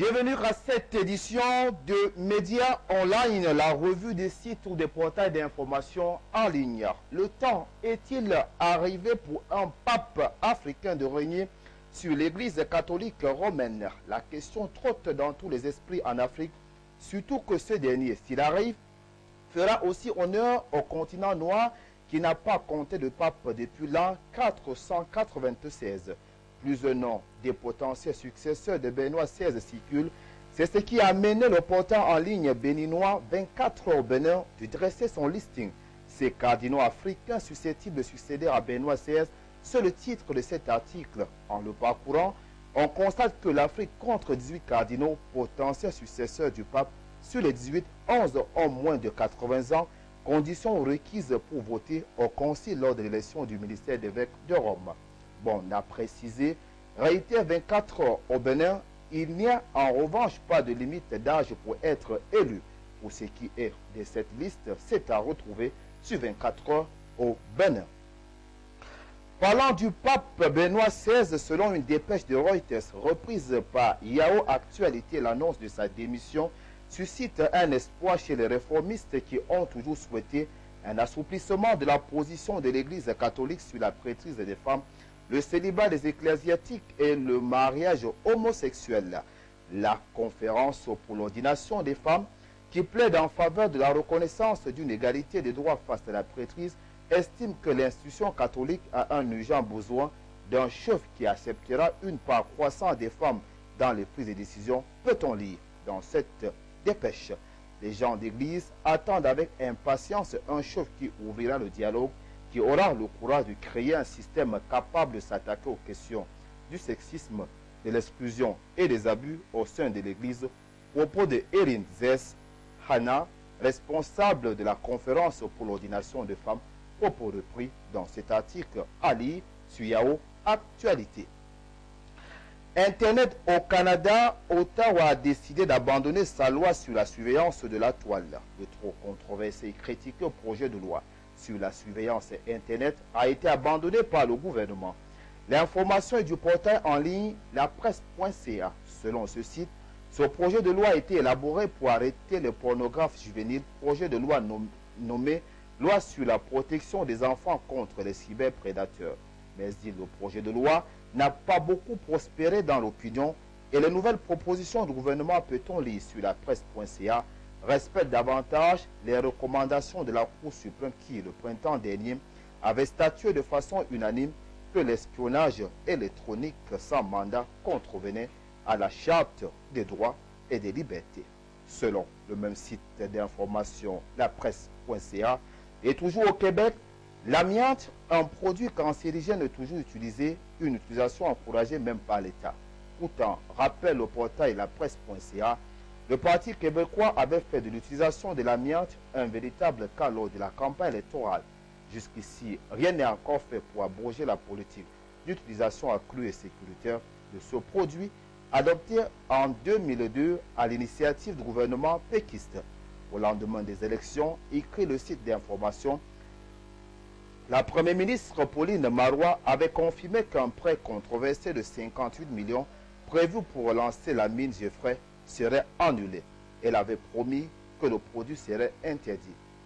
Bienvenue à cette édition de Médias Online, la revue des sites ou des portails d'information en ligne. Le temps est-il arrivé pour un pape africain de régner sur l'Église catholique romaine? La question trotte dans tous les esprits en Afrique, surtout que ce dernier, s'il arrive, fera aussi honneur au continent noir qui n'a pas compté de pape depuis l'an 496. Plusieurs noms des potentiels successeurs de Benoît XVI circulent. C'est ce qui a amené le portail en ligne béninois 24 heures au Bénin de dresser son listing. Ces cardinaux africains susceptibles de succéder à Benoît XVI, c'est le titre de cet article. En le parcourant, on constate que l'Afrique compte 18 cardinaux potentiels successeurs du pape. Sur les 18, 11 ont moins de 80 ans, condition requise pour voter au concile lors de l'élection du ministère d'évêque de Rome. Bon, on a précisé, réitère 24 heures au Bénin, il n'y a en revanche pas de limite d'âge pour être élu. Pour ce qui est de cette liste, c'est à retrouver sur 24 heures au Bénin. Parlant du pape Benoît XVI, selon une dépêche de Reuters reprise par Yahoo Actualité, l'annonce de sa démission suscite un espoir chez les réformistes qui ont toujours souhaité un assouplissement de la position de l'Église catholique sur la prêtrise des femmes, le célibat des ecclésiastiques et le mariage homosexuel. La conférence pour l'ordination des femmes, qui plaide en faveur de la reconnaissance d'une égalité des droits face à la prêtrise, estime que l'institution catholique a un urgent besoin d'un chef qui acceptera une part croissante des femmes dans les prises de décision, peut-on lire dans cette dépêche. Les gens d'église attendent avec impatience un chef qui ouvrira le dialogue, qui aura le courage de créer un système capable de s'attaquer aux questions du sexisme, de l'exclusion et des abus au sein de l'Église. Propos de Erin Zes Hana, responsable de la conférence pour l'ordination des femmes, propos repris dans cet article à lire sur Yahoo Actualité. Internet au Canada, Ottawa a décidé d'abandonner sa loi sur la surveillance de la toile. Le trop controversé et critiqué projet de loi sur la surveillance Internet a été abandonné par le gouvernement. L'information est du portail en ligne lapresse.ca. Selon ce site, ce projet de loi a été élaboré pour arrêter les pornographes juvéniles, projet de loi nommé Loi sur la protection des enfants contre les cyberprédateurs. Mais dit le projet de loi n'a pas beaucoup prospéré dans l'opinion et les nouvelles propositions du gouvernement, peut-on lire sur lapresse.ca, respectent davantage les recommandations de la Cour suprême qui, le printemps dernier, avait statué de façon unanime que l'espionnage électronique sans mandat contrevenait à la Charte des droits et des libertés. Selon le même site d'information lapresse.ca, et toujours au Québec, l'amiante, un produit cancérigène toujours utilisé, une utilisation encouragée même par l'État. Pourtant, rappelle le portail lapresse.ca, le Parti québécois avait fait de l'utilisation de l'amiante un véritable cas lors de la campagne électorale. Jusqu'ici, rien n'est encore fait pour abroger la politique d'utilisation accrue et sécuritaire de ce produit adopté en 2002 à l'initiative du gouvernement péquiste. Au lendemain des élections, écrit le site d'information, la Première ministre Pauline Marois avait confirmé qu'un prêt controversé de 58 millions prévu pour relancer la mine Geoffrey serait annulé. Elle avait promis que le produit serait interdit.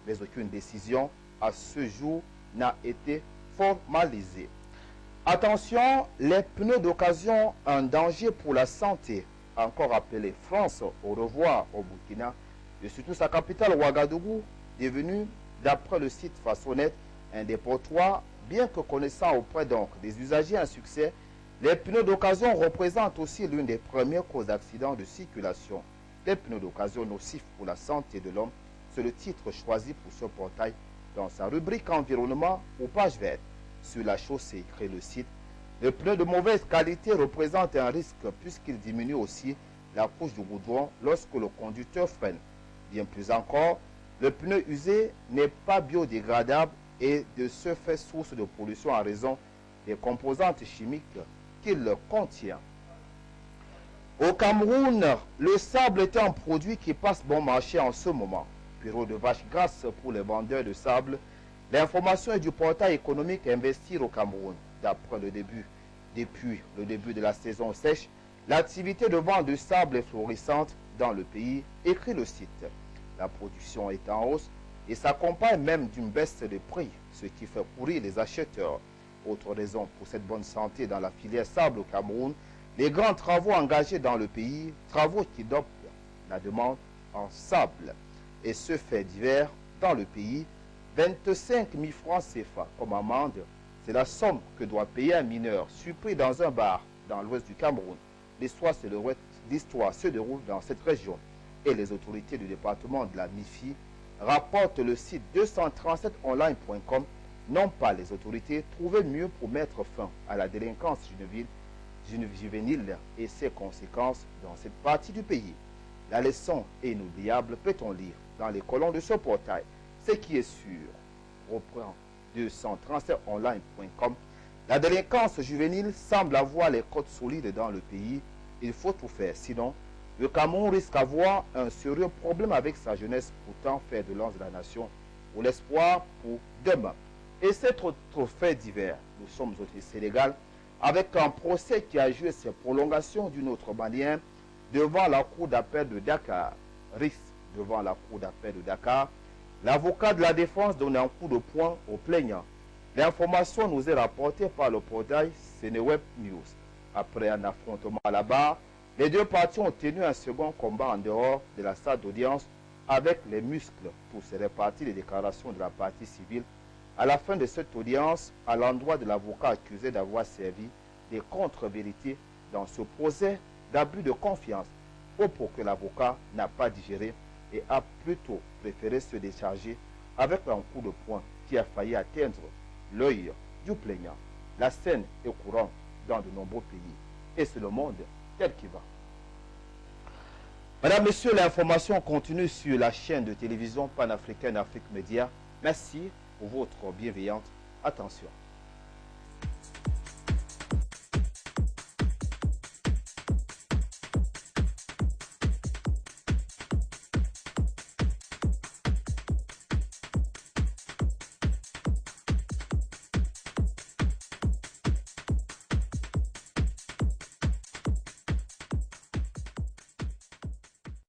Mais aucune décision à ce jour n'a été formalisée. Attention, les pneus d'occasion, un danger pour la santé. Encore appelé France au revoir au Burkina, et surtout sa capitale Ouagadougou, devenue, d'après le site Façonnette, un dépotoir, bien que connaissant auprès donc des usagers un succès. Les pneus d'occasion représentent aussi l'une des premières causes d'accidents de circulation. Les pneus d'occasion nocifs pour la santé de l'homme, c'est le titre choisi pour ce portail dans sa rubrique environnement ou page verte. Sur la chaussée, écrit le site, les pneus de mauvaise qualité représentent un risque puisqu'ils diminuent aussi la couche du goudron lorsque le conducteur freine. Bien plus encore, le pneu usé n'est pas biodégradable et de ce fait source de pollution en raison des composantes chimiques qu'il contient. Au Cameroun, le sable est un produit qui passe bon marché en ce moment. Bureau de vache grasse pour les vendeurs de sable. L'information est du portail économique Investir au Cameroun. Depuis le début de la saison sèche, L'activité de vente de sable est florissante dans le pays, écrit le site. La production est en hausse et s'accompagne même d'une baisse de prix, ce qui fait courir les acheteurs. Autre raison pour cette bonne santé dans la filière sable au Cameroun, les grands travaux engagés dans le pays, travaux qui dopent la demande en sable. Et ce fait divers dans le pays, 25 000 francs CFA comme amende, c'est la somme que doit payer un mineur surpris dans un bar dans l'ouest du Cameroun. L'histoire se déroule dans cette région et les autorités du département de la MIFI rapportent le site 237online.com, n'ont pas les autorités trouvé mieux pour mettre fin à la délinquance juvénile et ses conséquences dans cette partie du pays. La leçon est inoubliable, peut-on lire dans les colonnes de ce portail. Ce qui est sûr, reprend 237online.com, la délinquance juvénile semble avoir les côtes solides dans le pays. Il faut tout faire, sinon le Cameroun risque d'avoir un sérieux problème avec sa jeunesse, pourtant fer de lance de la nation, ou l'espoir pour demain. Et cet autre fait divers, nous sommes au Sénégal, avec un procès qui a joué ses prolongations d'une autre manière devant la cour d'appel de Dakar. Risque devant la cour d'appel de Dakar, l'avocat de la défense donne un coup de poing au plaignant. L'information nous est rapportée par le portail Sénéweb News. Après un affrontement à la barre, les deux parties ont tenu un second combat en dehors de la salle d'audience avec les muscles pour se répartir les déclarations de la partie civile. À la fin de cette audience, à l'endroit de l'avocat accusé d'avoir servi des contre-vérités dans ce procès d'abus de confiance, propos que l'avocat n'a pas digéré et a plutôt préféré se décharger avec un coup de poing qui a failli atteindre l'œil du plaignant. La scène est courante dans de nombreux pays et c'est le monde tel qu'il va. Madame, Messieurs, l'information continue sur la chaîne de télévision panafricaine Afrique Média. Merci pour votre bienveillante attention.